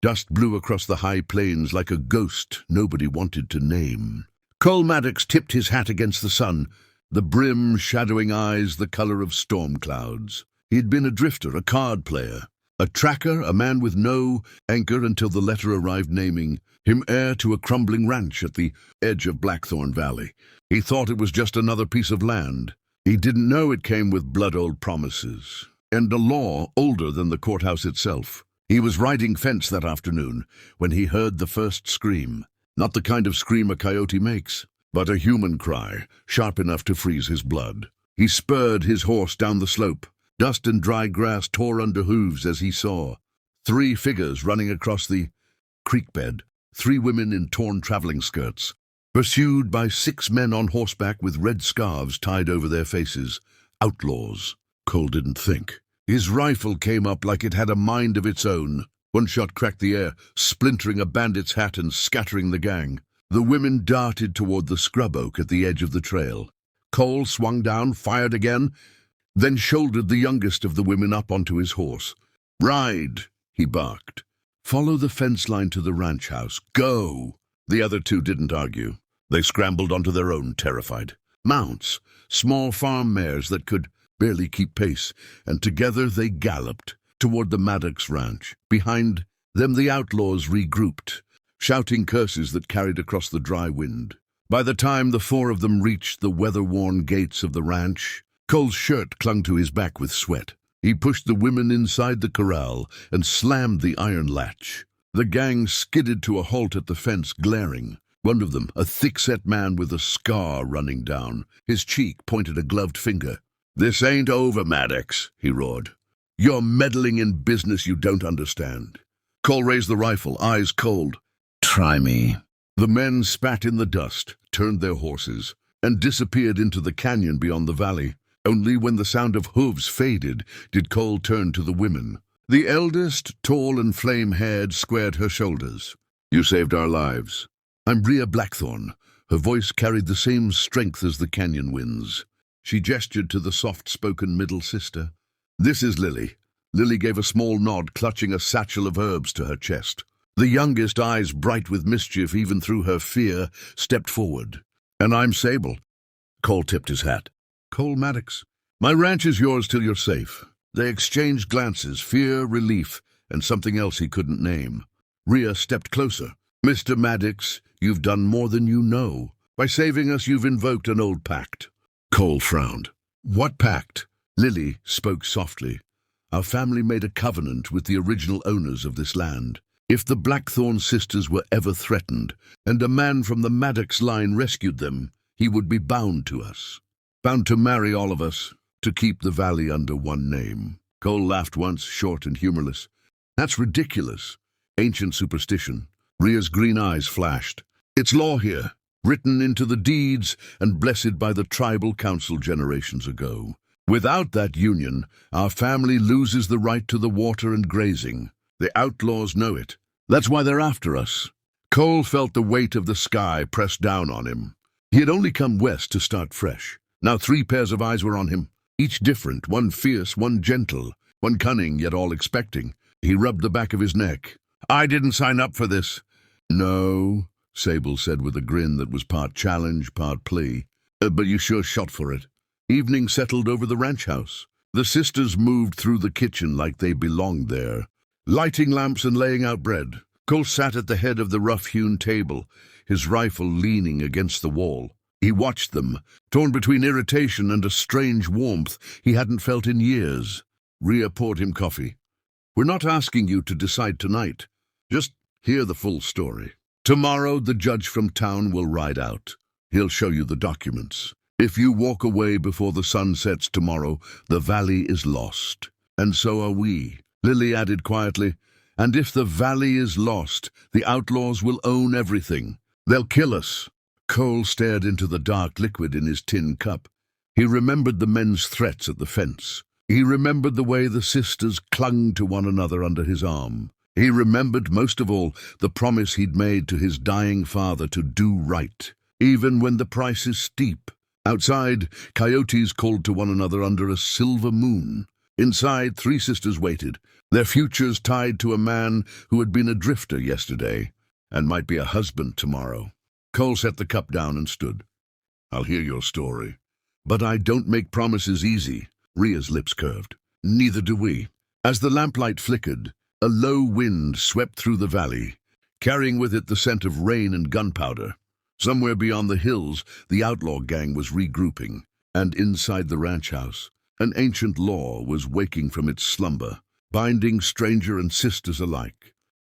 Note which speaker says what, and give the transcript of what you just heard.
Speaker 1: Dust blew across the high plains like a ghost nobody wanted to name. Cole Maddox tipped his hat against the sun, the brim shadowing eyes the color of storm clouds. He'd been a drifter, a card player, a tracker, a man with no anchor until the letter arrived naming him heir to a crumbling ranch at the edge of Blackthorn Valley. He thought it was just another piece of land. He didn't know it came with blood-old promises, and a law older than the courthouse itself. He was riding fence that afternoon when he heard the first scream. Not the kind of scream a coyote makes, but a human cry, sharp enough to freeze his blood. He spurred his horse down the slope. Dust and dry grass tore under hooves as he saw 3 figures running across the creek bed, 3 women in torn traveling skirts, pursued by 6 men on horseback with red scarves tied over their faces. Outlaws. Cole didn't think. His rifle came up like it had a mind of its own. One shot cracked the air, splintering a bandit's hat and scattering the gang. The women darted toward the scrub oak at the edge of the trail. Cole swung down, fired again, then shouldered the youngest of the women up onto his horse. "Ride," he barked. "Follow the fence line to the ranch house. Go!" The other 2 didn't argue. They scrambled onto their own, terrified. Mounts, small farm mares that could barely keep pace, and together they galloped toward the Maddox ranch. Behind them the outlaws regrouped, shouting curses that carried across the dry wind. By the time the 4 of them reached the weather-worn gates of the ranch, Cole's shirt clung to his back with sweat. He pushed the women inside the corral and slammed the iron latch. The gang skidded to a halt at the fence, glaring. One of them, a thick-set man with a scar running down his cheek, pointed a gloved finger. "This ain't over, Maddox," he roared. "You're meddling in business you don't understand." Cole raised the rifle, eyes cold. "Try me." The men spat in the dust, turned their horses, and disappeared into the canyon beyond the valley. Only when the sound of hooves faded did Cole turn to the women. The eldest, tall and flame-haired, squared her shoulders. "You saved our lives." "I'm Rhea Blackthorn." Her voice carried the same strength as the canyon winds. She gestured to the soft-spoken middle sister. "This is Lily." Lily gave a small nod, clutching a satchel of herbs to her chest. The youngest, eyes bright with mischief even through her fear, stepped forward. "And I'm Sable." Cole tipped his hat. "Cole Maddox. My ranch is yours till you're safe." They exchanged glances, fear, relief, and something else he couldn't name. Rhea stepped closer. "Mr. Maddox, you've done more than you know. By saving us, you've invoked an old pact." Cole frowned. "What pact?" Lily spoke softly. "Our family made a covenant with the original owners of this land. If the Blackthorn sisters were ever threatened, and a man from the Maddox line rescued them, he would be bound to us. Bound to marry all of us, to keep the valley under one name." Cole laughed once, short and humorless. "That's ridiculous. Ancient superstition." Rhea's green eyes flashed. "It's law here, written into the deeds and blessed by the tribal council generations ago. Without that union, our family loses the right to the water and grazing. The outlaws know it. That's why they're after us." Cole felt the weight of the sky press down on him. He had only come west to start fresh. Now 3 pairs of eyes were on him, each different, one fierce, one gentle, one cunning, yet all expecting. He rubbed the back of his neck. "I didn't sign up for this." "No," Sable said with a grin that was part challenge, part plea. But you sure shot for it." Evening settled over the ranch house. The sisters moved through the kitchen like they belonged there, lighting lamps and laying out bread. Cole sat at the head of the rough-hewn table, his rifle leaning against the wall. He watched them, torn between irritation and a strange warmth he hadn't felt in years. Rhea poured him coffee. "We're not asking you to decide tonight. Just hear the full story. Tomorrow the judge from town will ride out. He'll show you the documents. If you walk away before the sun sets tomorrow, the valley is lost. And so are we," Lily added quietly. "And if the valley is lost, the outlaws will own everything. They'll kill us." Cole stared into the dark liquid in his tin cup. He remembered the men's threats at the fence. He remembered the way the sisters clung to one another under his arm. He remembered, most of all, the promise he'd made to his dying father to do right, even when the price is steep. Outside, coyotes called to one another under a silver moon. Inside, three sisters waited, their futures tied to a man who had been a drifter yesterday and might be a husband tomorrow. Cole set the cup down and stood. "I'll hear your story, but I don't make promises easy." Rhea's lips curved. "Neither do we." As the lamplight flickered, a low wind swept through the valley, carrying with it the scent of rain and gunpowder. Somewhere beyond the hills, the outlaw gang was regrouping, and inside the ranch house, an ancient law was waking from its slumber, binding stranger and sisters alike.